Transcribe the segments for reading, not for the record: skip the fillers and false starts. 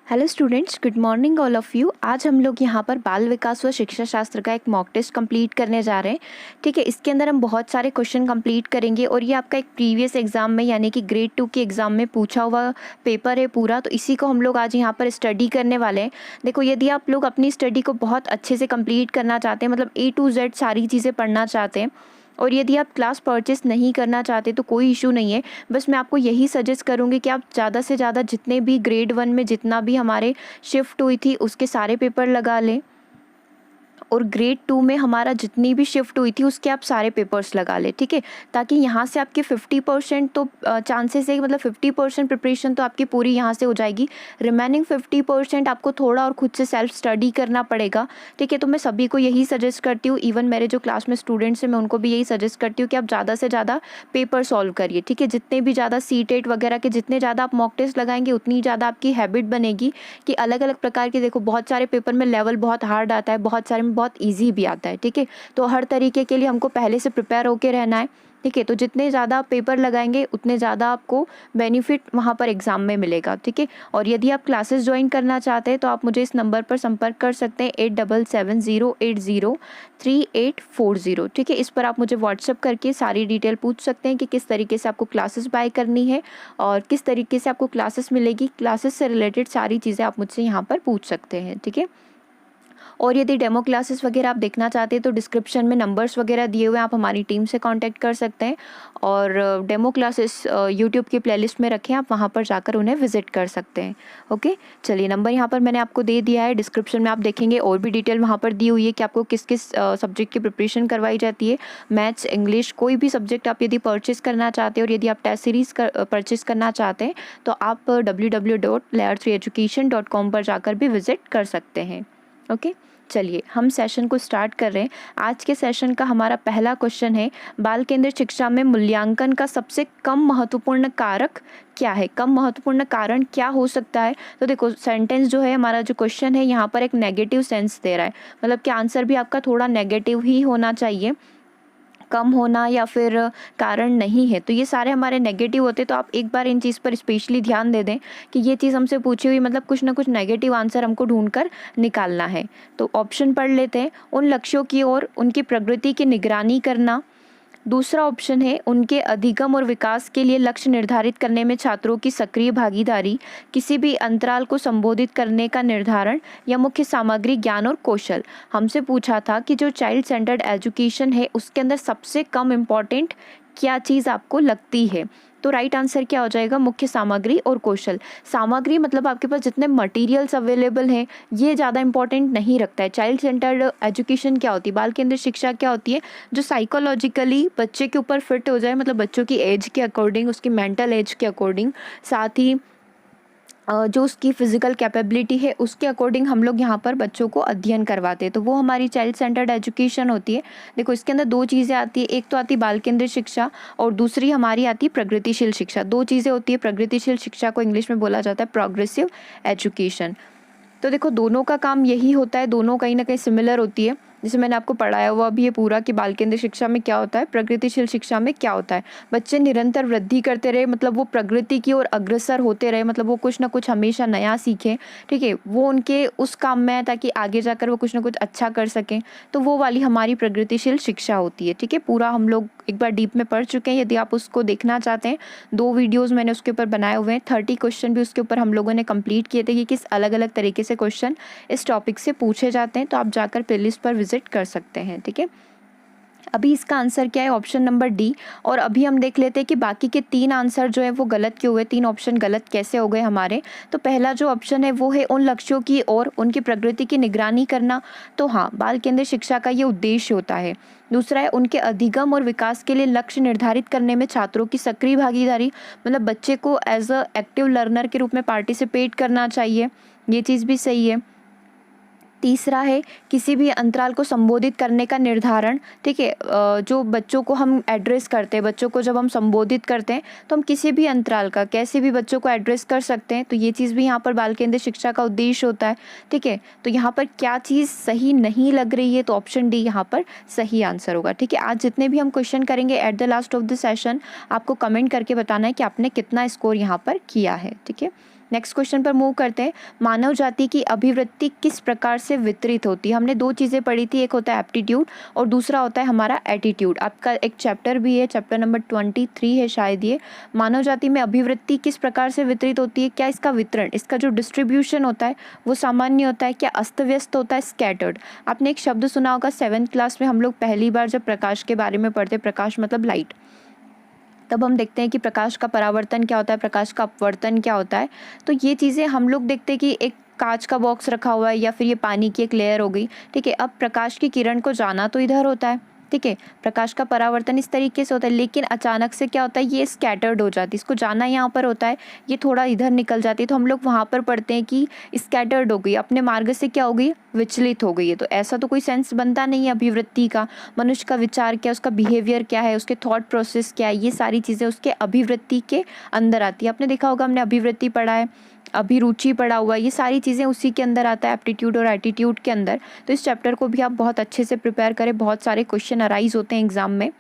Hello students, good morning all of you. आज हम लोग यहाँ पर बाल विकास व शिक्षा शास्त्र का एक मॉक टेस्ट कंप्लीट करने जा रहे हैं। ठीक है, इसके अंदर हम बहुत सारे क्वेश्चन कंप्लीट करेंगे और ये आपका एक प्रीवियस एग्जाम में यानी कि ग्रेड 2 के एग्ज़ाम में पूछा हुआ पेपर है पूरा, तो इसी को हम लोग आज यहाँ पर स्टडी करने वाले हैं। देखो, यदि आप लोग अपनी स्टडी को बहुत अच्छे से कंप्लीट करना चाहते हैं, मतलब A to Z सारी चीज़ें पढ़ना चाहते हैं, और यदि आप क्लास परचेस नहीं करना चाहते तो कोई इशू नहीं है। बस मैं आपको यही सजेस्ट करूँगी कि आप ज़्यादा से ज़्यादा जितने भी ग्रेड 1 में जितना भी हमारे शिफ्ट हुई थी उसके सारे पेपर लगा लें, और ग्रेड 2 में हमारा जितनी भी शिफ्ट हुई थी उसके आप सारे पेपर्स लगा लें। ठीक है, ताकि यहाँ से आपके 50% तो चांसेस है, मतलब 50% प्रिपरेशन तो आपकी पूरी यहाँ से हो जाएगी। रिमेनिंग 50% आपको थोड़ा और खुद से सेल्फ स्टडी करना पड़ेगा। ठीक है, तो मैं सभी को यही सजेस्ट करती हूँ, इवन मेरे जो क्लास में स्टूडेंट्स हैं मैं उनको भी यही सजेस्ट करती हूँ कि आप ज़्यादा से ज़्यादा पेपर सॉल्व करिए। ठीक है, जितने भी ज़्यादा CTET वगैरह के जितने ज़्यादा आप मॉक टेस्ट लगाएंगे उतनी ज़्यादा आपकी हैबिट बनेगी कि अलग अलग प्रकार के, देखो बहुत सारे पेपर में लेवल बहुत हार्ड आता है, बहुत सारे में बहुत ईजी भी आता है। ठीक है, तो हर तरीके के लिए हमको पहले से प्रिपेयर होके रहना है। ठीक है, तो जितने ज़्यादा आप पेपर लगाएंगे उतने ज़्यादा आपको बेनिफिट वहाँ पर एग्ज़ाम में मिलेगा। ठीक है, और यदि आप क्लासेस ज्वाइन करना चाहते हैं तो आप मुझे इस नंबर पर संपर्क कर सकते हैं 8770803840। ठीक है, इस पर आप मुझे व्हाट्सअप करके सारी डिटेल पूछ सकते हैं कि किस तरीके से आपको क्लासेस बाय करनी है और किस तरीके से आपको क्लासेस मिलेगी। क्लासेस से रिलेटेड सारी चीज़ें आप मुझसे यहाँ पर पूछ सकते हैं। ठीक है, और यदि डेमो क्लासेस वगैरह आप देखना चाहते हैं तो डिस्क्रिप्शन में नंबर्स वगैरह दिए हुए हैं, आप हमारी टीम से कांटेक्ट कर सकते हैं। और डेमो क्लासेस यूट्यूब की प्लेलिस्ट में रखें, आप वहां पर जाकर उन्हें विजिट कर सकते हैं। ओके, चलिए, नंबर यहाँ पर मैंने आपको दे दिया है। डिस्क्रिप्शन में आप देखेंगे और भी डिटेल वहाँ पर दी हुई है कि आपको किस किस सब्जेक्ट की प्रिपरेशन करवाई जाती है। मैथ्स, इंग्लिश, कोई भी सब्जेक्ट आप यदि परचेस करना चाहते हैं और यदि आप टेस्ट सीरीज़ परचेस करना चाहते हैं तो आप www.layer3education.com पर जाकर भी विजिट कर सकते हैं। ओके, चलिए हम सेशन को स्टार्ट कर रहे हैं। आज के सेशन का हमारा पहला क्वेश्चन है, बाल केंद्रित शिक्षा में मूल्यांकन का सबसे कम महत्वपूर्ण कारक क्या है? कम महत्वपूर्ण कारण क्या हो सकता है? तो देखो, सेंटेंस जो है हमारा, जो क्वेश्चन है यहाँ पर एक नेगेटिव सेंस दे रहा है, मतलब कि आंसर भी आपका थोड़ा नेगेटिव ही होना चाहिए। कम होना या फिर कारण नहीं है, तो ये सारे हमारे नेगेटिव होते, तो आप एक बार इन चीज़ पर स्पेशली ध्यान दे दें कि ये चीज़ हमसे पूछी हुई, मतलब कुछ ना कुछ नेगेटिव आंसर हमको ढूंढकर निकालना है। तो ऑप्शन पढ़ लेते हैं। उन लक्ष्यों की ओर उनकी प्रगति की निगरानी करना। दूसरा ऑप्शन है, उनके अधिगम और विकास के लिए लक्ष्य निर्धारित करने में छात्रों की सक्रिय भागीदारी। किसी भी अंतराल को संबोधित करने का निर्धारण, या मुख्य सामग्री, ज्ञान और कौशल। हमसे पूछा था कि जो चाइल्ड सेंटर्ड एजुकेशन है उसके अंदर सबसे कम इम्पॉर्टेंट क्या चीज़ आपको लगती है? तो राइट आंसर क्या हो जाएगा? मुख्य सामग्री और कौशल। सामग्री मतलब आपके पास जितने मटेरियल्स अवेलेबल हैं, ये ज़्यादा इंपॉर्टेंट नहीं रखता है। चाइल्ड सेंटर्ड एजुकेशन क्या होती है, बाल केंद्रित शिक्षा क्या होती है? जो साइकोलॉजिकली बच्चे के ऊपर फिट हो जाए, मतलब बच्चों की एज के अकॉर्डिंग, उसकी मेंटल एज के अकॉर्डिंग, साथ ही जो उसकी फिजिकल कैपेबिलिटी है उसके अकॉर्डिंग हम लोग यहाँ पर बच्चों को अध्ययन करवाते हैं, तो वो हमारी चाइल्ड सेंटर्ड एजुकेशन होती है। देखो, इसके अंदर दो चीज़ें आती है, एक तो आती है बाल केंद्रित शिक्षा और दूसरी हमारी आती है प्रगतिशील शिक्षा। दो चीज़ें होती है। प्रगतिशील शिक्षा को इंग्लिश में बोला जाता है प्रोग्रेसिव एजुकेशन। तो देखो, दोनों का काम यही होता है, दोनों कहीं ना कहीं सिमिलर होती है। जैसे मैंने आपको पढ़ाया हुआ भी है पूरा कि बाल केंद्रित शिक्षा में क्या होता है, प्रगतिशील शिक्षा में क्या होता है। बच्चे निरंतर वृद्धि करते रहे, मतलब वो प्रगति की ओर अग्रसर होते रहे, मतलब वो कुछ ना कुछ हमेशा नया सीखें। ठीक है, वो उनके उस काम में है ताकि आगे जाकर वो कुछ ना कुछ अच्छा कर सकें, तो वो वाली हमारी प्रगतिशील शिक्षा होती है। ठीक है, पूरा हम लोग एक बार डीप में पढ़ चुके हैं। यदि आप उसको देखना चाहते हैं, 2 वीडियोज़ मैंने उसके ऊपर बनाए हुए हैं। 30 क्वेश्चन भी उसके ऊपर हम लोगों ने कंप्लीट किए थे कि किस अलग अलग तरीके से क्वेश्चन इस टॉपिक से पूछे जाते हैं, तो आप जाकर प्लेलिस्ट पर विजिट कर सकते हैं। ठीक है, अभी इसका आंसर क्या है? Option number D. और अभी हम देख लेते हैं कि बाकी के 3 आंसर जो है वो गलत क्यों हुए, 3 ऑप्शन गलत कैसे हो गए हमारे। तो पहला जो ऑप्शन है वो है उन लक्ष्यों की और उनकी प्रगति की निगरानी करना। तो हाँ, बाल केंद्रित शिक्षा का ये उद्देश्य होता है। दूसरा है उनके अधिगम और विकास के लिए लक्ष्य निर्धारित करने में छात्रों की सक्रिय भागीदारी, मतलब बच्चे को एज अ एक्टिव लर्नर के रूप में पार्टिसिपेट करना चाहिए, ये चीज़ भी सही है। तीसरा है किसी भी अंतराल को संबोधित करने का निर्धारण। ठीक है, जो बच्चों को हम एड्रेस करते हैं, बच्चों को जब हम संबोधित करते हैं तो हम किसी भी अंतराल का कैसे भी बच्चों को एड्रेस कर सकते हैं, तो ये चीज़ भी यहाँ पर बाल केंद्रित शिक्षा का उद्देश्य होता है। ठीक है, तो यहाँ पर क्या चीज़ सही नहीं लग रही है, तो ऑप्शन डी यहाँ पर सही आंसर होगा। ठीक है, आज जितने भी हम क्वेश्चन करेंगे at the last of the session आपको कमेंट करके बताना है कि आपने कितना स्कोर यहाँ पर किया है। ठीक है, नेक्स्ट क्वेश्चन पर मूव करते हैं। मानव जाति की अभिवृत्ति किस प्रकार से वितरित होती है। हमने 2 चीज़ें पढ़ी थी, एक होता है एप्टीट्यूड और दूसरा होता है हमारा एटीट्यूड। आपका एक चैप्टर भी है, चैप्टर नंबर 23 है शायद ये। मानव जाति में अभिवृत्ति किस प्रकार से वितरित होती है, क्या इसका वितरण, इसका जो डिस्ट्रीब्यूशन होता है वो सामान्य होता है, क्या अस्त व्यस्त होता है, स्कैटर्ड। आपने एक शब्द सुना होगा 7th क्लास में, हम लोग पहली बार जब प्रकाश के बारे में पढ़ते, प्रकाश मतलब लाइट, तब हम देखते हैं कि प्रकाश का परावर्तन क्या होता है, प्रकाश का अपवर्तन क्या होता है। तो ये चीज़ें हम लोग देखते हैं कि एक कांच का बॉक्स रखा हुआ है या फिर ये पानी की एक लेयर हो गई, ठीक है। अब प्रकाश की किरण को जाना तो इधर होता है, ठीक है, प्रकाश का परावर्तन इस तरीके से होता है, लेकिन अचानक से क्या होता है, ये स्कैटर्ड हो जाती है, इसको जाना यहाँ पर होता है, ये थोड़ा इधर निकल जाती है, तो हम लोग वहाँ पर पढ़ते हैं कि स्कैटर्ड हो गई, अपने मार्ग से क्या हो गई, विचलित हो गई है। तो ऐसा तो कोई सेंस बनता नहीं है अभिवृत्ति का। मनुष्य का विचार क्या है, उसका बिहेवियर क्या है, उसके थॉट प्रोसेस क्या है, ये सारी चीज़ें उसके अभिवृत्ति के अंदर आती है। आपने देखा होगा, हमने अभिवृत्ति पढ़ा है, अभिरुचि पढ़ा हुआ है, ये सारी चीज़ें उसी के अंदर आता है, एप्टीट्यूड और एटीट्यूड के अंदर। तो इस चैप्टर को भी आप बहुत अच्छे से प्रिपेयर करें, बहुत सारे क्वेश्चन अराइज होते हैं एग्जाम में।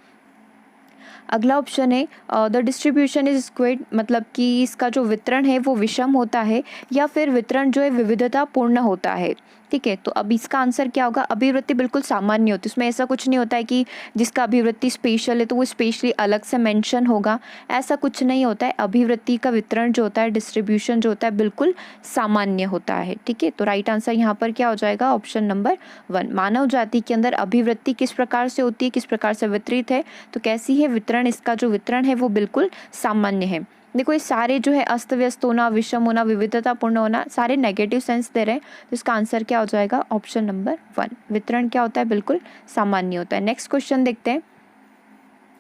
अगला ऑप्शन है द डिस्ट्रीब्यूशन इज स्क्वेयर्ड, मतलब कि इसका जो वितरण है वो विषम होता है या फिर वितरण जो है विविधता पूर्ण होता है, ठीक है। तो अब इसका आंसर क्या होगा, अभिवृत्ति बिल्कुल सामान्य होती है, उसमें ऐसा कुछ नहीं होता है कि जिसका अभिवृत्ति स्पेशल है तो वो स्पेशली अलग से मेंशन होगा, ऐसा कुछ नहीं होता है। अभिवृत्ति का वितरण जो होता है, डिस्ट्रीब्यूशन जो होता है, बिल्कुल सामान्य होता है, ठीक है। तो राइट आंसर यहाँ पर क्या हो जाएगा, ऑप्शन नंबर 1। मानव जाति के अंदर अभिवृत्ति किस प्रकार से होती है, किस प्रकार से वितरित है, तो कैसी है वितरण, इसका जो वितरण है वो बिल्कुल सामान्य है। देखो ये सारे जो है अस्त व्यस्त होना, विषम होना, विविधतापूर्ण होना, सारे नेगेटिव सेंस दे रहे हैं, तो इसका आंसर क्या हो जाएगा, ऑप्शन नंबर 1। वितरण क्या होता है, बिल्कुल सामान्य होता है। नेक्स्ट क्वेश्चन देखते हैं।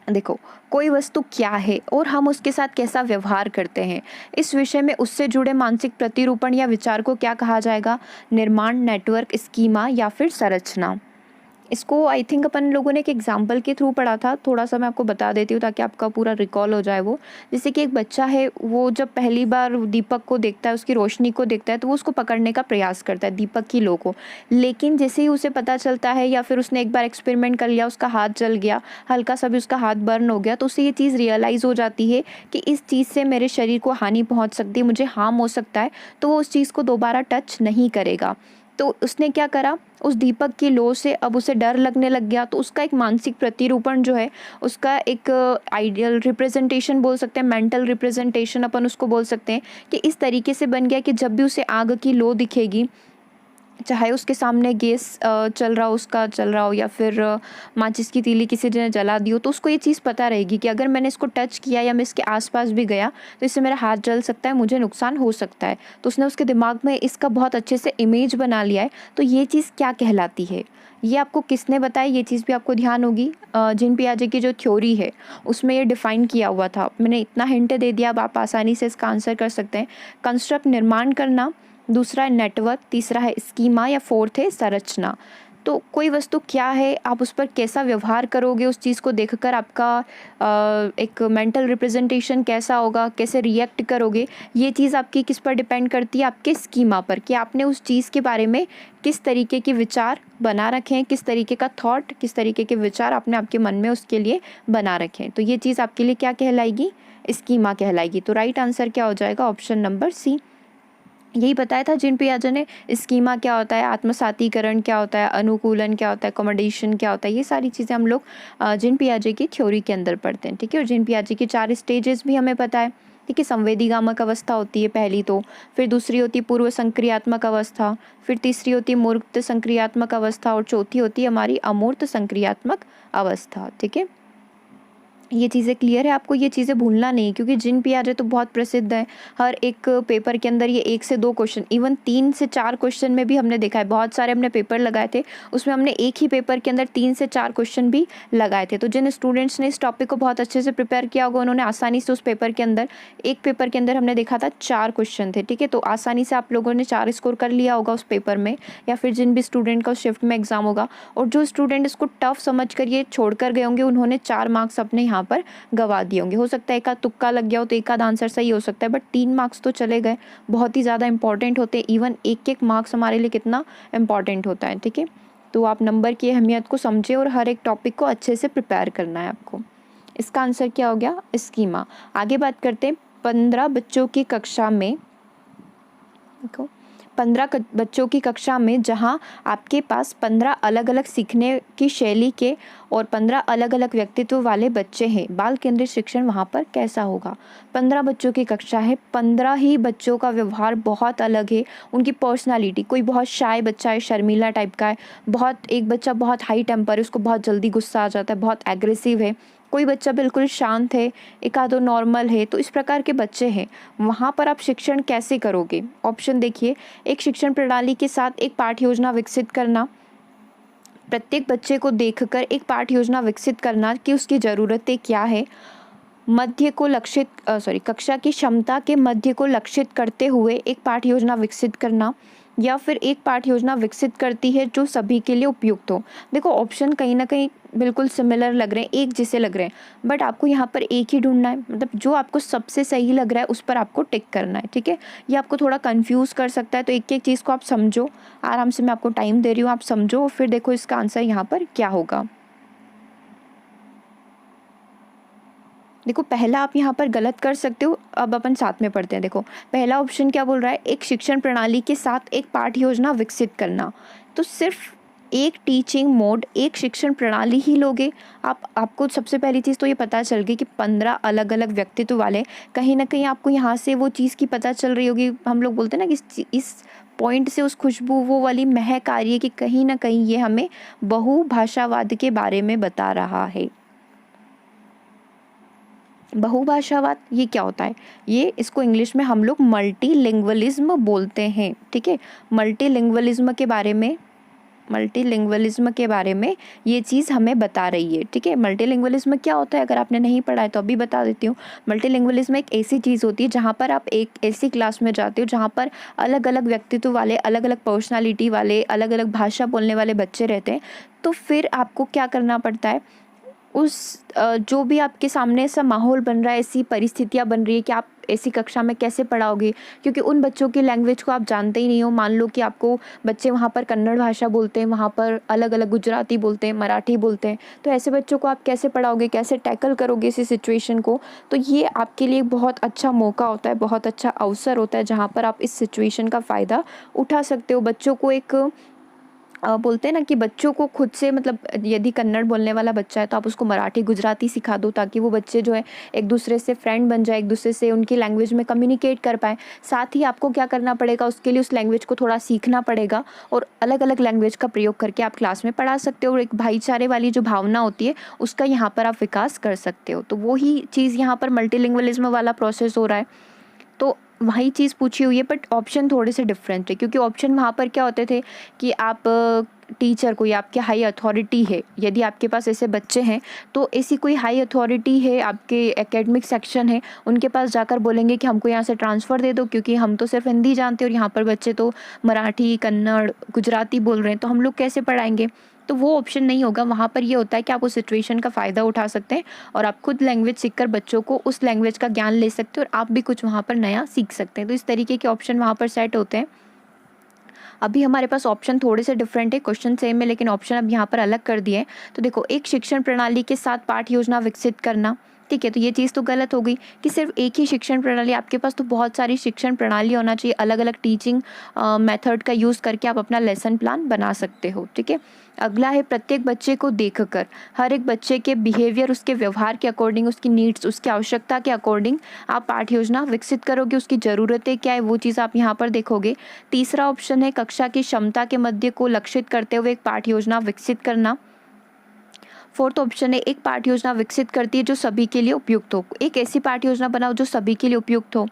देखो, कोई वस्तु क्या है और हम उसके साथ कैसा व्यवहार करते हैं, इस विषय में उससे जुड़े मानसिक प्रतिरूपण या विचार को क्या कहा जाएगा, निर्माण, नेटवर्क, स्कीमा या फिर संरचना। इसको आई थिंक अपन लोगों ने एक एग्जाम्पल के थ्रू पढ़ा था, थोड़ा सा मैं आपको बता देती हूँ ताकि आपका पूरा रिकॉल हो जाए वो। जैसे कि एक बच्चा है, वो जब पहली बार दीपक को देखता है, उसकी रोशनी को देखता है, तो वो उसको पकड़ने का प्रयास करता है, दीपक की लो को। लेकिन जैसे ही उसे पता चलता है या फिर उसने एक बार एक्सपेरिमेंट कर लिया, उसका हाथ जल गया, हल्का सा भी उसका हाथ बर्न हो गया, तो उसे ये चीज़ रियलाइज़ हो जाती है कि इस चीज़ से मेरे शरीर को हानि पहुँच सकती है, मुझे हार्म हो सकता है, तो वो उस चीज़ को दोबारा टच नहीं करेगा। तो उसने क्या करा, उस दीपक की लो से अब उसे डर लगने लग गया, तो उसका एक मानसिक प्रतिरूपण जो है, उसका एक आइडियल रिप्रेजेंटेशन बोल सकते हैं, मेंटल रिप्रेजेंटेशन अपन उसको बोल सकते हैं, कि इस तरीके से बन गया कि जब भी उसे आग की लो दिखेगी, चाहे उसके सामने गैस चल रहा हो, उसका चल रहा हो, या फिर माचिस की तीली किसी ने जला दी हो, तो उसको ये चीज़ पता रहेगी कि अगर मैंने इसको टच किया या मैं इसके आसपास भी गया तो इससे मेरा हाथ जल सकता है, मुझे नुकसान हो सकता है। तो उसने उसके दिमाग में इसका बहुत अच्छे से इमेज बना लिया है। तो ये चीज़ क्या कहलाती है, ये आपको किसने बताया, ये चीज़ भी आपको ध्यान होगी। जीन पियाजे की जो थ्योरी है उसमें ये डिफ़ाइन किया हुआ था। मैंने इतना हिंट दे दिया, अब आप आसानी से इसका आंसर कर सकते हैं। कंस्ट्रक्ट, निर्माण करना, दूसरा है नेटवर्क, तीसरा है स्कीमा या फोर्थ है संरचना। तो कोई वस्तु क्या है, आप उस पर कैसा व्यवहार करोगे, उस चीज़ को देखकर आपका एक मेंटल रिप्रेजेंटेशन कैसा होगा, कैसे रिएक्ट करोगे, ये चीज़ आपकी किस पर डिपेंड करती है, आपके स्कीमा पर, कि आपने उस चीज़ के बारे में किस तरीके के विचार बना रखे हैं, किस तरीके का थॉट, किस तरीके के विचार आपने आपके मन में उसके लिए बना रखे हैं। तो ये चीज़ आपके लिए क्या कहलाएगी, स्कीमा कहलाएगी। तो राइट आंसर क्या हो जाएगा, ऑप्शन नंबर सी। यही बताया था जीन पियाजे ने, स्कीमा क्या होता है, आत्मसातीकरण क्या होता है, अनुकूलन क्या होता है, अकोमोडेशन क्या होता है, ये सारी चीज़ें हम लोग जीन पियाजे की थ्योरी के अंदर पढ़ते हैं, ठीक है। और जीन पियाजे की 4 स्टेजेस भी हमें पता है, ठीक है। संवेदीगामक अवस्था होती है पहली, तो फिर दूसरी होती है पूर्व संक्रियात्मक अवस्था, फिर तीसरी होती है मूर्त संक्रियात्मक अवस्था, और चौथी होती है हमारी अमूर्त संक्रियात्मक अवस्था, ठीक है। ये चीज़ें क्लियर है आपको, ये चीज़ें भूलना नहीं, क्योंकि जीन पियाजे तो बहुत प्रसिद्ध है। हर एक पेपर के अंदर ये 1 से 2 क्वेश्चन, इवन 3 से 4 क्वेश्चन में भी हमने देखा है। बहुत सारे हमने पेपर लगाए थे, उसमें हमने एक ही पेपर के अंदर 3 से 4 क्वेश्चन भी लगाए थे। तो जिन स्टूडेंट्स ने इस टॉपिक को बहुत अच्छे से प्रिपेयर किया होगा, उन्होंने आसानी से उस पेपर के अंदर, एक पेपर के अंदर हमने देखा था 4 क्वेश्चन थे, ठीक है। तो आसानी से आप लोगों ने 4 स्कोर कर लिया होगा उस पेपर में, या फिर जिन भी स्टूडेंट का उस शिफ्ट में एग्जाम होगा। और जो स्टूडेंट इसको टफ समझ कर ये छोड़ कर गए होंगे, उन्होंने 4 मार्क्स अपने यहाँ पर गवा दिए होंगे। हो सकता है एक आध तुक्का लग गया हो तो एक आध आंसर सही हो सकता है, बट 3 मार्क्स तो चले गए, बहुत ही ज़्यादा इंपॉर्टेंट होते हैं। इवन एक मार्क्स हमारे लिए कितना इंपॉर्टेंट होता है, ठीक है। तो आप नंबर की अहमियत को समझे और हर एक टॉपिक को अच्छे से प्रिपेयर करना है आपको। इसका आंसर क्या हो गया, स्कीमा। आगे बात करते हैं 15 बच्चों की कक्षा में देखो 15 बच्चों की कक्षा में जहां आपके पास 15 अलग अलग सीखने की शैली के और 15 अलग अलग व्यक्तित्व वाले बच्चे हैं, बाल केंद्रित शिक्षण वहां पर कैसा होगा। 15 बच्चों की कक्षा है, 15 ही बच्चों का व्यवहार बहुत अलग है, उनकी पर्सनालिटी, कोई बहुत शाय बच्चा है, शर्मीला टाइप का है, एक बच्चा बहुत हाई टेम्पर है, उसको बहुत जल्दी गुस्सा आ जाता है, बहुत एग्रेसिव है, कोई बच्चा बिल्कुल शांत है, एक आधो नॉर्मल है। तो इस प्रकार के बच्चे हैं, वहाँ पर आप शिक्षण कैसे करोगे। ऑप्शन देखिए, एक शिक्षण प्रणाली के साथ एक पाठ्य योजना विकसित करना, प्रत्येक बच्चे को देखकर एक पाठ्य योजना विकसित करना कि उसकी ज़रूरतें क्या है, कक्षा की क्षमता के मध्य को लक्षित करते हुए एक पाठ्य योजना विकसित करना, या फिर एक पाठ्य योजना विकसित करती है जो सभी के लिए उपयुक्त हो। देखो ऑप्शन कहीं ना कहीं बिल्कुल सिमिलर लग रहे हैं, एक जैसे लग रहे हैं, बट आपको यहाँ पर एक ही ढूंढना है, मतलब जो आपको सबसे सही लग रहा है उस पर आपको टिक करना है, ठीक है। ये आपको थोड़ा कंफ्यूज कर सकता है, तो एक एक चीज़ को आप समझो आराम से, मैं आपको टाइम दे रही हूँ, आप समझो और फिर देखो इसका आंसर यहाँ पर क्या होगा। देखो पहला आप यहाँ पर गलत कर सकते हो, अब अपन साथ में पढ़ते हैं। देखो पहला ऑप्शन क्या बोल रहा है, एक शिक्षण प्रणाली के साथ एक पाठ्य योजना विकसित करना। तो सिर्फ एक टीचिंग मोड, एक शिक्षण प्रणाली ही लोगे आपको सबसे पहली चीज़ तो ये पता चल गई कि 15 अलग अलग व्यक्तित्व वाले, कहीं ना कहीं आपको यहाँ से वो चीज़ की पता चल रही होगी। हम लोग बोलते हैं ना कि इस पॉइंट से उस खुशबू वो वाली महक आ रही है कि कहीं ना कहीं ये हमें बहुभाषावाद के बारे में बता रहा है। बहुभाषावाद ये क्या होता है, ये इसको इंग्लिश में हम लोग मल्टीलिंगुअलिज्म बोलते हैं, ठीक है। मल्टीलिंगुअलिज्म के बारे में ये चीज़ हमें बता रही है, ठीक है। मल्टीलिंगुअलिज्म क्या होता है, अगर आपने नहीं पढ़ा है तो अभी बता देती हूँ। मल्टीलिंगुअलिज्म एक ऐसी चीज़ होती है जहाँ पर आप एक ऐसी क्लास में जाते हो जहाँ पर अलग अलग व्यक्तित्व वाले, अलग अलग पर्सनालिटी वाले, अलग अलग भाषा बोलने वाले बच्चे रहते हैं। तो फिर आपको क्या करना पड़ता है, जो भी आपके सामने ऐसा माहौल बन रहा है, ऐसी परिस्थितियाँ बन रही है कि आप ऐसी कक्षा में कैसे पढ़ाओगे, क्योंकि उन बच्चों की लैंग्वेज को आप जानते ही नहीं हो। मान लो कि आपको बच्चे वहाँ पर कन्नड़ भाषा बोलते हैं, वहाँ पर अलग अलग गुजराती बोलते हैं, मराठी बोलते हैं, तो ऐसे बच्चों को आप कैसे पढ़ाओगे, कैसे टैकल करोगे इसी सिचुएशन को। तो ये आपके लिए बहुत अच्छा मौका होता है, बहुत अच्छा अवसर होता है जहाँ पर आप इस सिचुएशन का फ़ायदा उठा सकते हो। बच्चों को एक बोलते हैं ना कि बच्चों को खुद से, मतलब यदि कन्नड़ बोलने वाला बच्चा है तो आप उसको मराठी गुजराती सिखा दो, ताकि वो बच्चे जो है एक दूसरे से फ्रेंड बन जाए, एक दूसरे से उनकी लैंग्वेज में कम्युनिकेट कर पाए। साथ ही आपको क्या करना पड़ेगा, उसके लिए उस लैंग्वेज को थोड़ा सीखना पड़ेगा और अलग अलग लैंग्वेज का प्रयोग करके आप क्लास में पढ़ा सकते हो, और एक भाईचारे वाली जो भावना होती है उसका यहाँ पर आप विकास कर सकते हो। तो वही चीज़ यहाँ पर मल्टीलिंगुअलिज्म वाला प्रोसेस हो रहा है। तो वही चीज़ पूछी हुई है, बट ऑप्शन थोड़े से डिफरेंट है, क्योंकि ऑप्शन वहाँ पर क्या होते थे कि आप टीचर को या आपके हाई अथॉरिटी है, यदि आपके पास ऐसे बच्चे हैं तो ऐसी कोई हाई अथॉरिटी है, आपके एकेडमिक सेक्शन है, उनके पास जाकर बोलेंगे कि हमको यहाँ से ट्रांसफ़र दे दो, क्योंकि हम तो सिर्फ हिंदी जानते हैं और यहाँ पर बच्चे तो मराठी, कन्नड़, गुजराती बोल रहे हैं, तो हम लोग कैसे पढ़ाएंगे। तो वो ऑप्शन नहीं होगा। वहाँ पर ये होता है कि आप उस सिचुएशन का फ़ायदा उठा सकते हैं और आप खुद लैंग्वेज सीखकर बच्चों को उस लैंग्वेज का ज्ञान ले सकते हैं और आप भी कुछ वहाँ पर नया सीख सकते हैं। तो इस तरीके के ऑप्शन वहाँ पर सेट होते हैं। अभी हमारे पास ऑप्शन थोड़े से डिफरेंट है, क्वेश्चन सेम है लेकिन ऑप्शन अब यहाँ पर अलग कर दिए हैं। तो देखो, एक शिक्षण प्रणाली के साथ पाठ्य योजना विकसित करना, ठीक है। तो ये चीज़ तो गलत हो गई कि सिर्फ एक ही शिक्षण प्रणाली, आपके पास तो बहुत सारी शिक्षण प्रणाली होना चाहिए, अलग अलग टीचिंग मेथड का यूज़ करके आप अपना लेसन प्लान बना सकते हो, ठीक है। अगला है प्रत्येक बच्चे को देखकर, हर एक बच्चे के बिहेवियर, उसके व्यवहार के अकॉर्डिंग, उसकी नीड्स, उसकी आवश्यकता के अकॉर्डिंग आप पाठ्य योजना विकसित करोगे। उसकी ज़रूरतें क्या है वो चीज़ आप यहाँ पर देखोगे। तीसरा ऑप्शन है कक्षा की क्षमता के मध्य को लक्षित करते हुए एक पाठ्य योजना विकसित करना। फोर्थ ऑप्शन है एक पाठ्य योजना विकसित करती है जो सभी के लिए उपयुक्त हो, एक ऐसी पाठ्य योजना बनाओ जो सभी के लिए उपयुक्त हो।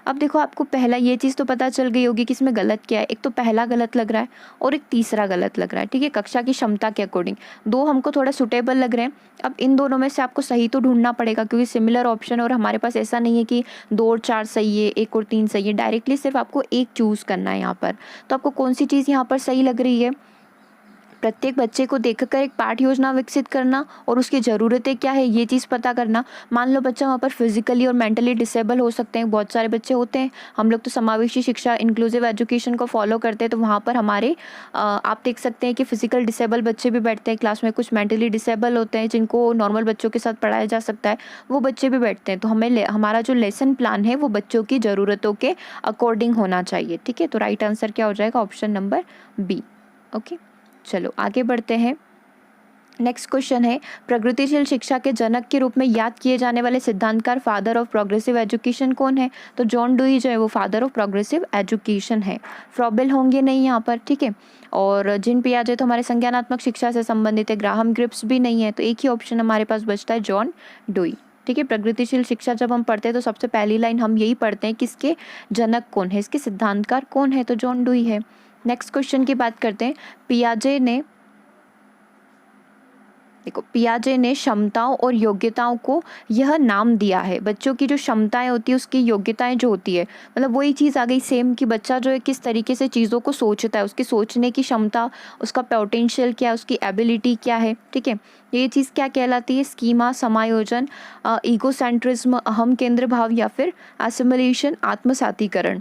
अब देखो, आपको पहला ये चीज़ तो पता चल गई होगी कि इसमें गलत क्या है। एक तो पहला गलत लग रहा है और एक तीसरा गलत लग रहा है, ठीक है। कक्षा की क्षमता के अकॉर्डिंग दो हमको थोड़ा सुटेबल लग रहे हैं। अब इन दोनों में से आपको सही तो ढूंढना पड़ेगा, क्योंकि सिमिलर ऑप्शन, और हमारे पास ऐसा नहीं है कि 2 और 4 सही है, 1 और 3 सही है। डायरेक्टली सिर्फ आपको एक चूज़ करना है यहाँ पर। तो आपको कौन सी चीज़ यहाँ पर सही लग रही है, प्रत्येक बच्चे को देखकर एक पाठ योजना विकसित करना और उसकी ज़रूरतें क्या है ये चीज़ पता करना। मान लो बच्चा वहाँ पर फिजिकली और मेंटली डिसेबल हो सकते हैं, बहुत सारे बच्चे होते हैं। हम लोग तो समावेशी शिक्षा इंक्लूसिव एजुकेशन को फॉलो करते हैं, तो वहाँ पर हमारे आप देख सकते हैं कि फिजिकल डिसेबल बच्चे भी बैठते हैं क्लास में, कुछ मेंटली डिसेबल होते हैं जिनको नॉर्मल बच्चों के साथ पढ़ाया जा सकता है, वो बच्चे भी बैठते हैं। तो हमारा जो लेसन प्लान है वो बच्चों की ज़रूरतों के अकॉर्डिंग होना चाहिए। ठीक है, तो राइट आंसर क्या हो जाएगा? Option number B. ओके, चलो आगे बढ़ते हैं। नेक्स्ट क्वेश्चन है, प्रगतिशील शिक्षा के जनक के रूप में याद किए जाने वाले सिद्धांतकार फादर ऑफ प्रोग्रेसिव एजुकेशन कौन है? तो जॉन डुई जो है वो फादर ऑफ प्रोग्रेसिव एजुकेशन है। फ्रॉबेल होंगे नहीं यहाँ पर, ठीक है। और जीन पियाजे तो हमारे संज्ञानात्मक शिक्षा से संबंधित है, ग्राहम ग्रिप्स भी नहीं है, तो एक ही ऑप्शन हमारे पास बचता है जॉन डुई। ठीक है, प्रगतिशील शिक्षा जब हम पढ़ते हैं तो सबसे पहली लाइन हम यही पढ़ते हैं कि इसके जनक कौन है, इसके सिद्धांतकार कौन है, तो जॉन डुई है। नेक्स्ट क्वेश्चन की बात करते हैं। पियाजे ने क्षमताओं और योग्यताओं को यह नाम दिया है। बच्चों की जो क्षमताएं होती है, उसकी योग्यताएं जो होती है, मतलब वही चीज़ आ गई सेम कि बच्चा जो है किस तरीके से चीज़ों को सोचता है, उसकी सोचने की क्षमता, उसका पोटेंशियल क्या है, उसकी एबिलिटी क्या है। ठीक है, ये चीज़ क्या कहलाती है? स्कीमा, समायोजन, ईगोसेंट्रिज्म, अहम केंद्र भाव, या फिर एसिमिलेशन, आत्मसातीकरण।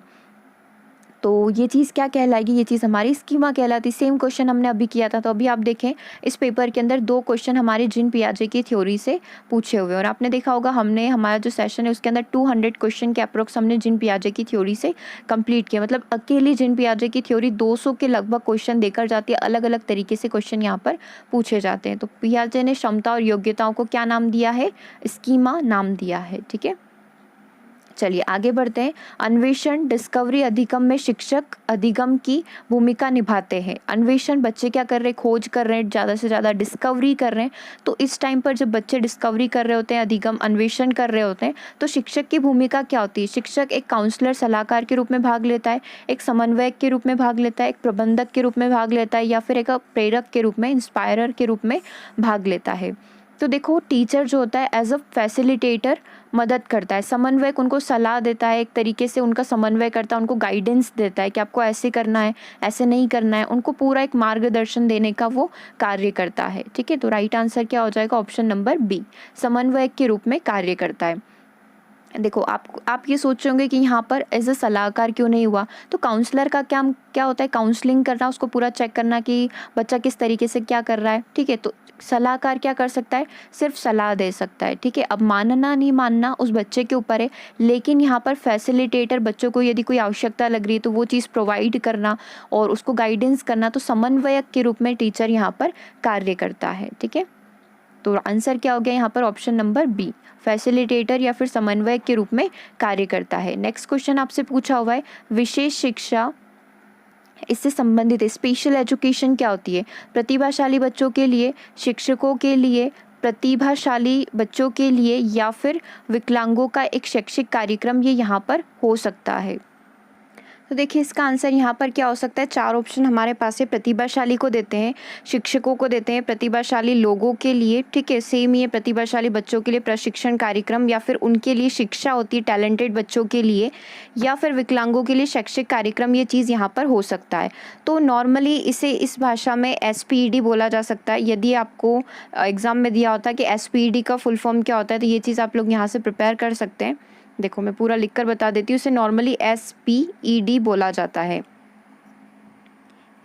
तो ये चीज़ क्या कहलाएगी? ये चीज़ हमारी स्कीमा कहलाती। सेम क्वेश्चन हमने अभी किया था, तो अभी आप देखें इस पेपर के अंदर 2 क्वेश्चन हमारे जीन पियाजे की थ्योरी से पूछे हुए हैं, और आपने देखा होगा हमने हमारा जो सेशन है उसके अंदर 200 क्वेश्चन के अप्रोक्स हमने जीन पियाजे की थ्योरी से कंप्लीट किया। मतलब अकेली जीन पियाजे की थ्योरी 200 के लगभग क्वेश्चन देकर जाती है, अलग अलग तरीके से क्वेश्चन यहाँ पर पूछे जाते हैं। तो पियाजे ने क्षमता और योग्यताओं को क्या नाम दिया है? स्कीमा नाम दिया है। ठीक है, चलिए आगे बढ़ते हैं। अन्वेषण, डिस्कवरी, अधिगम में शिक्षक अधिगम की भूमिका निभाते हैं। अन्वेषण, बच्चे क्या कर रहे हैं? खोज कर रहे हैं, ज़्यादा से ज़्यादा डिस्कवरी कर रहे हैं। तो इस टाइम पर जब बच्चे डिस्कवरी कर रहे होते हैं, अधिगम अन्वेषण कर रहे होते हैं, तो शिक्षक की भूमिका क्या होती है? शिक्षक एक काउंसलर, सलाहकार के रूप में भाग लेता है, एक समन्वयक के रूप में भाग लेता है, एक प्रबंधक के रूप में भाग लेता है, या फिर एक प्रेरक के रूप में, इंस्पायरर के रूप में भाग लेता है। तो देखो, टीचर जो होता है एज अ फैसिलिटेटर मदद करता है, समन्वयक उनको सलाह देता है, एक तरीके से उनका समन्वय करता है, उनको गाइडेंस देता है कि आपको ऐसे करना है, ऐसे नहीं करना है, उनको पूरा एक मार्गदर्शन देने का वो कार्य करता है। ठीक है, तो राइट आंसर क्या हो जाएगा? ऑप्शन नंबर बी, समन्वयक के रूप में कार्य करता है। देखो, आप ये सोच रहे होंगे कि यहाँ पर एज अ सलाहकार क्यों नहीं हुआ? तो काउंसलर का काम क्या होता है? काउंसलिंग करना, उसको पूरा चेक करना कि बच्चा किस तरीके से क्या कर रहा है। ठीक है, तो सलाहकार क्या कर सकता है? सिर्फ सलाह दे सकता है। ठीक है, अब मानना नहीं मानना उस बच्चे के ऊपर है, लेकिन यहाँ पर फैसिलिटेटर, बच्चों को यदि कोई आवश्यकता लग रही है तो वो चीज़ प्रोवाइड करना और उसको गाइडेंस करना, तो समन्वयक के रूप में टीचर यहाँ पर कार्य करता है। ठीक है, तो आंसर क्या हो गया यहाँ पर? ऑप्शन नंबर बी, फैसिलिटेटर या फिर समन्वयक के रूप में कार्य करता है। नेक्स्ट क्वेश्चन आपसे पूछा हुआ है, विशेष शिक्षा, इससे संबंधित है। स्पेशल एजुकेशन क्या होती है? प्रतिभाशाली बच्चों के लिए, शिक्षकों के लिए, प्रतिभाशाली बच्चों के लिए, या फिर विकलांगों का एक शैक्षिक कार्यक्रम, ये यहाँ पर हो सकता है। तो देखिए, इसका आंसर यहाँ पर क्या हो सकता है? 4 ऑप्शन हमारे पास है। प्रतिभाशाली को देते हैं, शिक्षकों को देते हैं, प्रतिभाशाली लोगों के लिए, ठीक है, सेम ही है, प्रतिभाशाली बच्चों के लिए प्रशिक्षण कार्यक्रम, या फिर उनके लिए शिक्षा होती है टैलेंटेड बच्चों के लिए, या फिर विकलांगों के लिए शैक्षिक कार्यक्रम, ये चीज़ यहाँ पर हो सकता है। तो नॉर्मली इसे इस भाषा में SPED बोला जा सकता है। यदि आपको एग्ज़ाम में दिया होता है कि SPED का फुल फॉर्म क्या होता है, तो ये चीज़ आप लोग यहाँ से प्रिपेयर कर सकते हैं। देखो, मैं पूरा लिखकर बता देती हूँ। इसे नॉर्मली SPED बोला जाता है,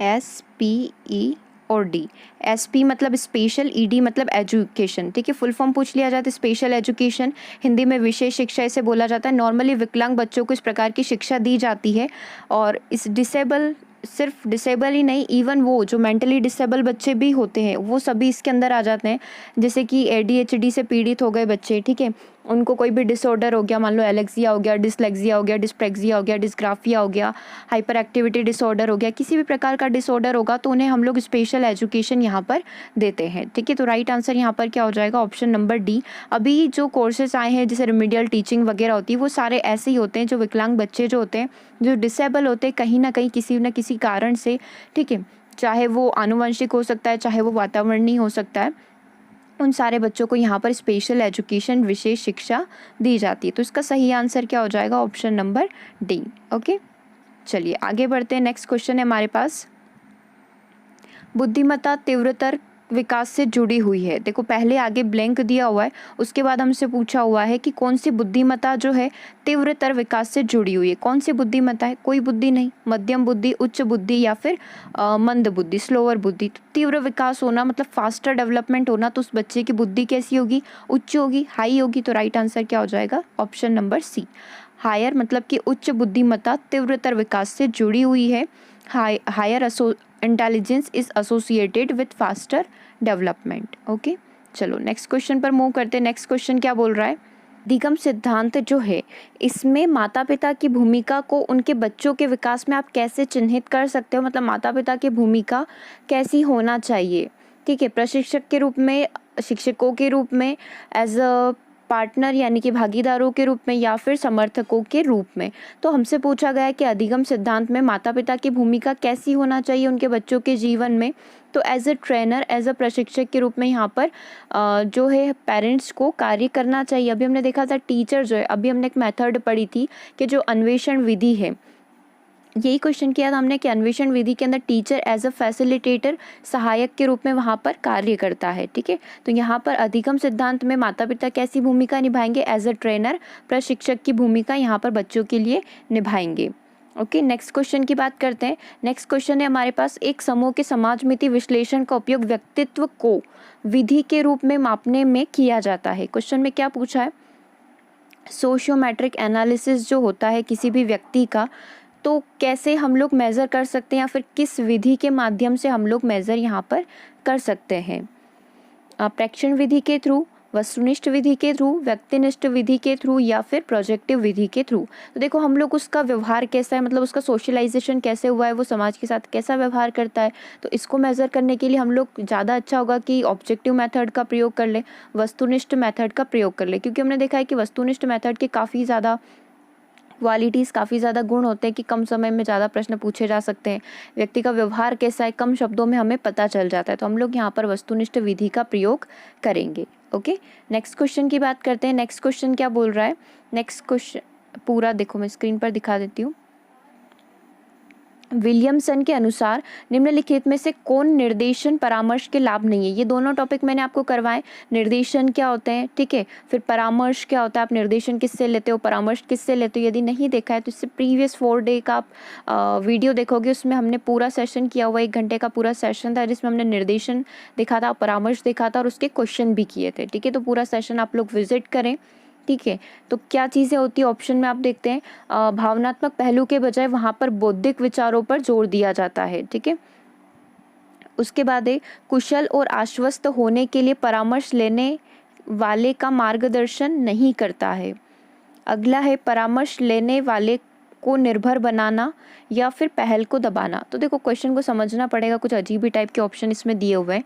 SPE और D। SP मतलब स्पेशल, ED मतलब एजुकेशन। ठीक है, फुल फॉर्म पूछ लिया जाता है स्पेशल एजुकेशन, हिंदी में विशेष शिक्षा इसे बोला जाता है। नॉर्मली विकलांग बच्चों को इस प्रकार की शिक्षा दी जाती है, और इस डिसेबल, सिर्फ डिसेबल ही नहीं, इवन वो जो मेंटली डिसेबल बच्चे भी होते हैं वो सभी इसके अंदर आ जाते हैं। जैसे कि ADHD से पीड़ित हो गए बच्चे, ठीक है, उनको कोई भी डिसऑर्डर हो गया, मान लो एलेक्सिया हो गया, डिसलेक्सिया हो गया, डिस्प्रेक्सिया हो गया, डिस्ग्राफिया हो गया, हाइपर एक्टिविटी डिसऑर्डर हो गया, किसी भी प्रकार का डिसऑर्डर होगा तो उन्हें हम लोग स्पेशल एजुकेशन यहाँ पर देते हैं। ठीक है, तो राइट आंसर यहाँ पर क्या हो जाएगा? Option number D। अभी जो कोर्सेज आए हैं जैसे रिमीडियल टीचिंग वगैरह होती है, वो सारे ऐसे ही होते हैं, जो विकलांग बच्चे जो होते हैं, जो डिसेबल होते हैं कहीं ना कहीं किसी न किसी कारण से, ठीक है, चाहे वो आनुवंशिक हो सकता है, चाहे वो वातावरणीय हो सकता है, उन सारे बच्चों को यहाँ पर स्पेशल एजुकेशन, विशेष शिक्षा दी जाती है। तो इसका सही आंसर क्या हो जाएगा? Option number D। ओके, चलिए आगे बढ़ते हैं। नेक्स्ट क्वेश्चन है हमारे पास, बुद्धिमत्ता तीव्रतर विकास से जुड़ी हुई है। देखो पहले आगे ब्लैंक दिया हुआ है, उसके बाद हमसे पूछा हुआ है कि कौन सी बुद्धिमत्ता जो है तीव्रतर विकास से जुड़ी हुई है। कौन सी बुद्धिमत्ता है? कोई बुद्धि नहीं, मध्यम बुद्धि, उच्च बुद्धि या फिर मंद बुद्धि, स्लोअर बुद्धि। तो तीव्र विकास होना मतलब फास्टर डेवलपमेंट होना, तो उस बच्चे की बुद्धि कैसी होगी? उच्च होगी, हाई होगी। तो राइट आंसर क्या हो जाएगा? ऑप्शन नंबर सी, हायर, मतलब कि उच्च बुद्धिमत्ता तीव्रतर विकास से जुड़ी हुई है। Higher intelligence is associated with faster development. Okay, चलो नेक्स्ट क्वेश्चन पर मूव करते हैं। नेक्स्ट क्वेश्चन क्या बोल रहा है? अधिगम सिद्धांत जो है, इसमें माता पिता की भूमिका को उनके बच्चों के विकास में आप कैसे चिन्हित कर सकते हो? मतलब माता पिता की भूमिका कैसी होना चाहिए? ठीक है, प्रशिक्षक के रूप में, शिक्षकों के रूप में, एज अ पार्टनर यानी कि भागीदारों के रूप में, या फिर समर्थकों के रूप में। तो हमसे पूछा गया है कि अधिगम सिद्धांत में माता पिता की भूमिका कैसी होना चाहिए उनके बच्चों के जीवन में। तो as a trainer, as a प्रशिक्षक के रूप में यहाँ पर जो है पेरेंट्स को कार्य करना चाहिए। अभी हमने देखा था टीचर जो है, अभी हमने एक मेथड पढ़ी थी कि जो अन्वेषण विधि है, यही क्वेश्चन किया था हमने कि अन्वेषण विधि के अंदर टीचर एज अ फैसिलिटेटर, सहायक के रूप में वहाँ पर कार्य करता है। ठीक है, तो यहाँ पर अधिगम सिद्धांत में माता पिता कैसी भूमिका निभाएंगे? एज अ ट्रेनर, प्रशिक्षक की भूमिका यहाँ पर बच्चों के लिए निभाएंगे। ओके, नेक्स्ट क्वेश्चन की बात करते हैं। नेक्स्ट क्वेश्चन है हमारे पास, एक समूह के समाजमिति विश्लेषण का उपयोग व्यक्तित्व को विधि के रूप में मापने में किया जाता है। क्वेश्चन में क्या पूछा है? सोशियोमेट्रिक एनालिसिस जो होता है किसी भी व्यक्ति का, तो कैसे हम लोग मेज़र कर सकते हैं, या फिर किस विधि के माध्यम से हम लोग मेज़र यहाँ पर कर सकते हैं? प्रेक्षण विधि के थ्रू, वस्तुनिष्ठ विधि के थ्रू, व्यक्तिनिष्ठ विधि के थ्रू, या फिर प्रोजेक्टिव विधि के थ्रू। तो देखो हम लोग उसका व्यवहार कैसा है, मतलब उसका सोशलाइजेशन कैसे हुआ है, वो समाज के साथ कैसा व्यवहार करता है, तो इसको मेज़र करने के लिए हम लोग ज़्यादा अच्छा होगा कि ऑब्जेक्टिव मेथड का प्रयोग कर ले, वस्तुनिष्ठ मेथड का प्रयोग कर ले। क्योंकि हमने देखा है कि वस्तुनिष्ठ मेथड के काफ़ी ज़्यादा क्वालिटीज़, काफ़ी ज़्यादा गुण होते हैं कि कम समय में ज़्यादा प्रश्न पूछे जा सकते हैं। व्यक्ति का व्यवहार कैसा है, कम शब्दों में हमें पता चल जाता है। तो हम लोग यहाँ पर वस्तुनिष्ठ विधि का प्रयोग करेंगे। ओके, नेक्स्ट क्वेश्चन की बात करते हैं। नेक्स्ट क्वेश्चन क्या बोल रहा है? नेक्स्ट क्वेश्चन पूरा देखो, मैं स्क्रीन पर दिखा देती हूँ। विलियमसन के अनुसार निम्नलिखित में से कौन निर्देशन परामर्श के लाभ नहीं है? ये दोनों टॉपिक मैंने आपको करवाए। निर्देशन क्या होते हैं, ठीक है, फिर परामर्श क्या होता है, आप निर्देशन किससे लेते हो, परामर्श किससे लेते हो। यदि नहीं देखा है तो इससे प्रीवियस 4 डे का आप वीडियो देखोगे, उसमें हमने पूरा सेशन किया हुआ, 1 घंटे का पूरा सेशन था जिसमें हमने निर्देशन देखा था, परामर्श देखा था और उसके क्वेश्चन भी किए थे। ठीक है, तो पूरा सेशन आप लोग विजिट करें। ठीक है, तो क्या चीज़ें होती है ऑप्शन में आप देखते हैं, भावनात्मक पहलू के बजाय वहाँ पर बौद्धिक विचारों पर जोर दिया जाता है। ठीक है, उसके बाद है कुशल और आश्वस्त होने के लिए परामर्श लेने वाले का मार्गदर्शन नहीं करता है। अगला है परामर्श लेने वाले को निर्भर बनाना या फिर पहल को दबाना। तो देखो क्वेश्चन को समझना पड़ेगा, कुछ अजीब ही टाइप के ऑप्शन इसमें दिए हुए हैं।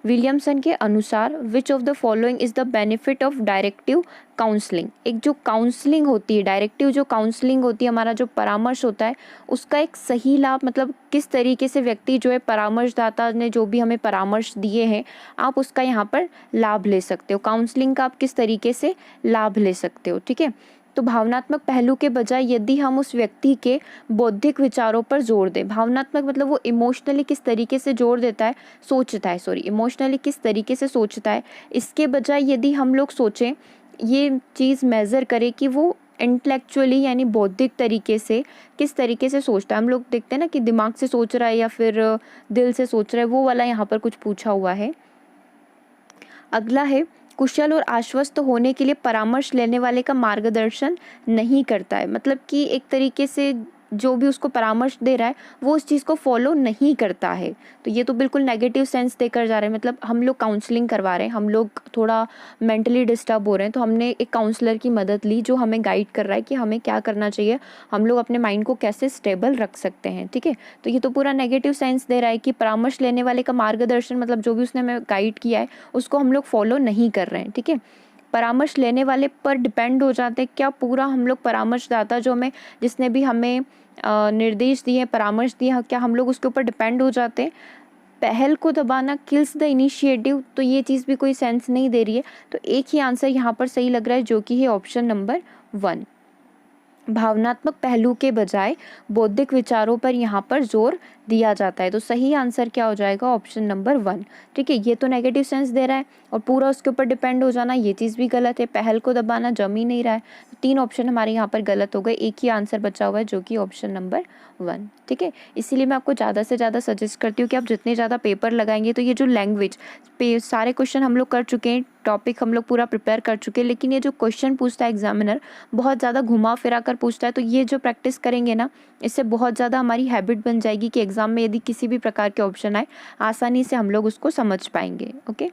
विलियमसन के अनुसार which of the following is the benefit of directive counselling. एक जो काउंसलिंग होती है, डायरेक्टिव जो काउंसलिंग होती है, हमारा जो परामर्श होता है, उसका एक सही लाभ, मतलब किस तरीके से व्यक्ति जो है, परामर्शदाता ने जो भी हमें परामर्श दिए हैं, आप उसका यहाँ पर लाभ ले सकते हो। काउंसलिंग का आप किस तरीके से लाभ ले सकते हो। ठीक है, तो भावनात्मक पहलू के बजाय यदि हम उस व्यक्ति के बौद्धिक विचारों पर जोर दें, भावनात्मक मतलब वो इमोशनली किस तरीके से जोर देता है, सोचता है, इमोशनली किस तरीके से सोचता है, इसके बजाय यदि हम लोग सोचें, ये चीज़ मेज़र करें कि वो इंटेलेक्चुअली यानी बौद्धिक तरीके से किस तरीके से सोचता है। हम लोग देखते हैं ना कि दिमाग से सोच रहा है या फिर दिल से सोच रहा है, वो वाला यहाँ पर कुछ पूछा हुआ है। अगला है कुशल और आश्वस्त होने के लिए परामर्श लेने वाले का मार्गदर्शन नहीं करता है। मतलब कि एक तरीके से जो भी उसको परामर्श दे रहा है वो उस चीज़ को फॉलो नहीं करता है। तो ये तो बिल्कुल नेगेटिव सेंस देकर जा रहे हैं। मतलब हम लोग काउंसलिंग करवा रहे हैं, हम लोग थोड़ा मेंटली डिस्टर्ब हो रहे हैं, तो हमने एक काउंसलर की मदद ली जो हमें गाइड कर रहा है कि हमें क्या करना चाहिए, हम लोग अपने माइंड को कैसे स्टेबल रख सकते हैं। ठीक है, तो ये तो पूरा नेगेटिव सेंस दे रहा है कि परामर्श लेने वाले का मार्गदर्शन, मतलब जो भी उसने हमें गाइड किया है उसको हम लोग फॉलो नहीं कर रहे हैं। ठीक है, परामर्श लेने वाले पर डिपेंड हो जाते हैं। क्या पूरा हम लोग परामर्शदाता जो हमें, जिसने भी हमें निर्देश दिए, परामर्श दिया, क्या हम लोग उसके ऊपर डिपेंड हो जाते हैं? पहल को दबाना, किल्स द इनिशिएटिव, तो ये चीज़ भी कोई सेंस नहीं दे रही है। तो एक ही आंसर यहाँ पर सही लग रहा है, जो कि है ऑप्शन नंबर 1। भावनात्मक पहलू के बजाय बौद्धिक विचारों पर यहाँ पर जोर दिया जाता है। तो सही आंसर क्या हो जाएगा? Option number 1। ठीक है, ये तो नेगेटिव सेंस दे रहा है और पूरा उसके ऊपर डिपेंड हो जाना, ये चीज़ भी गलत है। पहल को दबाना जम ही नहीं रहा है। तो 3 ऑप्शन हमारे यहाँ पर गलत हो गए, एक ही आंसर बचा हुआ है जो कि ऑप्शन नंबर 1। ठीक है, इसीलिए मैं आपको ज़्यादा से ज़्यादा सजेस्ट करती हूँ कि आप जितने ज़्यादा पेपर लगाएंगे, तो ये जो लैंग्वेज पे सारे क्वेश्चन हम लोग कर चुके हैं, टॉपिक हम लोग पूरा प्रिपेयर कर चुके हैं, लेकिन ये जो क्वेश्चन पूछता है एग्जामिनर बहुत ज़्यादा घुमा फिरा कर पूछता है। तो ये जो प्रैक्टिस करेंगे ना, इससे बहुत ज़्यादा हमारी हैबिट बन जाएगी कि एग्ज़ाम में यदि किसी भी प्रकार के ऑप्शन आए, आसानी से हम लोग उसको समझ पाएंगे। ओके,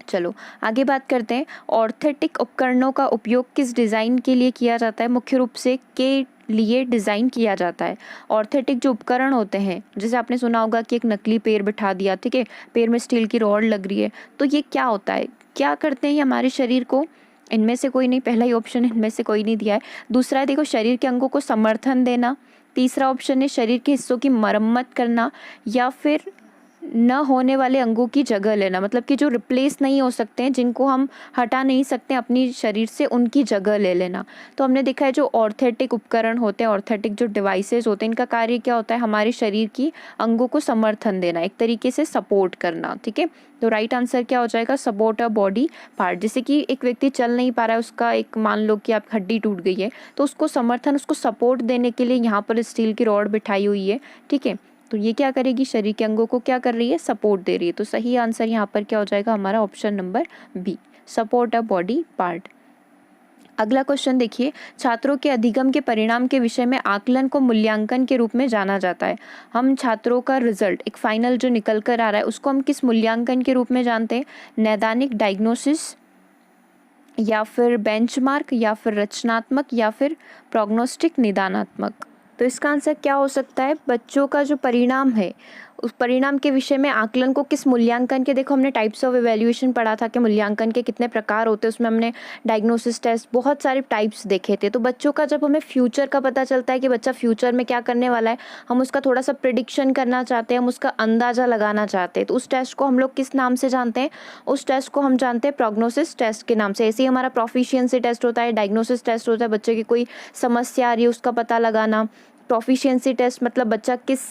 चलो आगे बात करते हैं। ऑर्थेटिक उपकरणों का उपयोग किस डिज़ाइन के लिए किया जाता है? मुख्य रूप से के लिए डिज़ाइन किया जाता है। ऑर्थेटिक जो उपकरण होते हैं, जैसे आपने सुना होगा कि एक नकली पैर बिठा दिया, ठीक है, पैर में स्टील की रॉड लग रही है, तो ये क्या होता है, क्या करते हैं हमारे शरीर को? इनमें से कोई नहीं, पहला ही ऑप्शन इनमें से कोई नहीं दिया है। दूसरा है, देखो, शरीर के अंगों को समर्थन देना। तीसरा ऑप्शन है शरीर के हिस्सों की मरम्मत करना, या फिर न होने वाले अंगों की जगह लेना, मतलब कि जो रिप्लेस नहीं हो सकते हैं, जिनको हम हटा नहीं सकते अपनी शरीर से, उनकी जगह ले लेना। तो हमने देखा है जो ऑर्थेटिक उपकरण होते हैं, ऑर्थेटिक जो डिवाइसेस होते हैं, इनका कार्य क्या होता है? हमारे शरीर की अंगों को समर्थन देना, एक तरीके से सपोर्ट करना। ठीक है, तो राइट आंसर क्या हो जाएगा? Support a body part. जैसे कि एक व्यक्ति चल नहीं पा रहा है, उसका एक, मान लो कि आप हड्डी टूट गई है, तो उसको समर्थन, उसको सपोर्ट देने के लिए यहाँ पर स्टील की रॉड बिठाई हुई है। ठीक है, तो ये क्या करेगी? शरीर के अंगों को क्या कर रही है? सपोर्ट दे रही है। तो सही आंसर यहाँ पर क्या हो जाएगा हमारा? Option number B, support a body part. अगला क्वेश्चन देखिए, छात्रों के अधिगम के परिणाम के विषय में आकलन को मूल्यांकन के रूप में जाना जाता है। हम छात्रों का रिजल्ट, एक फाइनल जो निकल कर आ रहा है, उसको हम किस मूल्यांकन के रूप में जानते हैं? नैदानिक डायग्नोसिस, या फिर बेंचमार्क, या फिर रचनात्मक, या फिर प्रोग्नोस्टिक निदानात्मक। तो इसका आंसर क्या हो सकता है? बच्चों का जो परिणाम है, उस परिणाम के विषय में आकलन को किस मूल्यांकन के, देखो हमने टाइप्स ऑफ इवैल्यूएशन पढ़ा था कि मूल्यांकन के कितने प्रकार होते हैं, उसमें हमने डायग्नोसिस टेस्ट, बहुत सारे टाइप्स देखे थे। तो बच्चों का जब हमें फ्यूचर का पता चलता है कि बच्चा फ्यूचर में क्या करने वाला है, हम उसका थोड़ा सा प्रिडिक्शन करना चाहते हैं, हम उसका अंदाज़ा लगाना चाहते हैं, तो उस टेस्ट को हम लोग किस नाम से जानते हैं? उस टेस्ट को हम जानते हैं प्रोग्नोसिस टेस्ट के नाम से। ऐसे ही हमारा प्रोफिशिएंसी टेस्ट होता है, डायग्नोसिस टेस्ट होता है, बच्चे की कोई समस्या आ रही है उसका पता लगाना। प्रोफिशिएंसी टेस्ट मतलब बच्चा किस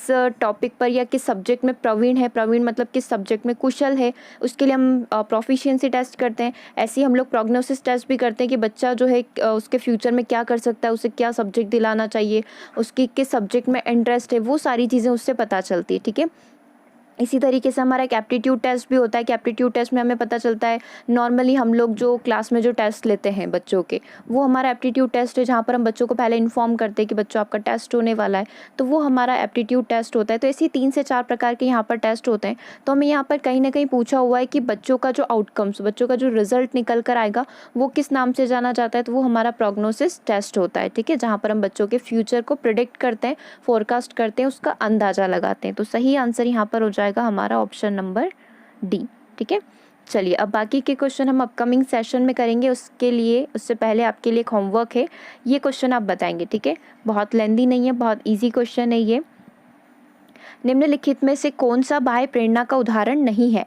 टॉपिक पर या किस सब्जेक्ट में प्रवीण है, प्रवीण मतलब किस सब्जेक्ट में कुशल है, उसके लिए हम प्रोफिशिएंसी टेस्ट करते हैं। ऐसे ही हम लोग प्रोग्नोसिस टेस्ट भी करते हैं कि बच्चा जो है उसके फ्यूचर में क्या कर सकता है, उसे क्या सब्जेक्ट दिलाना चाहिए, उसकी किस सब्जेक्ट में इंटरेस्ट है, वो सारी चीज़ें उससे पता चलती है। ठीक है, इसी तरीके से हमारा एक एप्टीट्यूड टेस्ट भी होता है कि एप्टीट्यूड टेस्ट में हमें पता चलता है, नॉर्मली हम लोग जो क्लास में जो टेस्ट लेते हैं बच्चों के, वो हमारा एप्टीट्यूड टेस्ट है, जहाँ पर हम बच्चों को पहले इन्फॉर्म करते हैं कि बच्चों आपका टेस्ट होने वाला है, तो वो हमारा एप्टीट्यूड टेस्ट होता है। तो ऐसे 3 से 4 प्रकार के यहाँ पर टेस्ट होते हैं। तो हमें यहाँ पर कहीं ना कहीं पूछा हुआ है कि बच्चों का जो आउटकम्स, बच्चों का जो रिजल्ट निकल कर आएगा, वो किस नाम से जाना जाता है? तो वो हमारा प्रोग्नोसिस टेस्ट होता है। ठीक है, जहाँ पर हम बच्चों के फ्यूचर को प्रिडिक्ट करते हैं, फोरकास्ट करते हैं, उसका अंदाज़ा लगाते हैं। तो सही आंसर यहाँ पर हो जाएगा हमारा ऑप्शन नंबर डी। ठीक है, चलिए अब बाकी के क्वेश्चन हम अपकमिंग सेशन में करेंगे। उसके लिए, उससे पहले आपके लिए एक होमवर्क है, ये क्वेश्चन आप बताएंगे। ठीक है, बहुत लेंदी नहीं है, बहुत इजी क्वेश्चन है ये। निम्नलिखित में से कौन सा बाह्य प्रेरणा का उदाहरण नहीं है?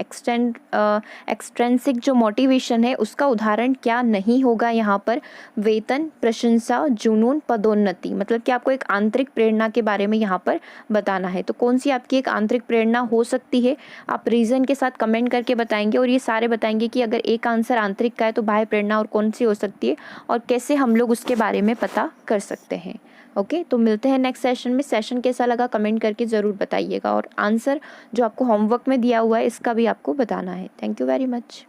एक्सट्रेंसिक जो मोटिवेशन है उसका उदाहरण क्या नहीं होगा यहाँ पर? वेतन, प्रशंसा, जुनून, पदोन्नति। मतलब कि आपको एक आंतरिक प्रेरणा के बारे में यहाँ पर बताना है। तो कौन सी आपकी एक आंतरिक प्रेरणा हो सकती है? आप रीज़न के साथ कमेंट करके बताएंगे और ये सारे बताएंगे कि अगर एक आंसर आंतरिक का है तो बाह्य प्रेरणा और कौन सी हो सकती है, और कैसे हम लोग उसके बारे में पता कर सकते हैं। ओके, तो मिलते हैं नेक्स्ट सेशन में। सेशन कैसा लगा कमेंट करके ज़रूर बताइएगा, और आंसर जो आपको होमवर्क में दिया हुआ है इसका भी आपको बताना है। Thank you very much.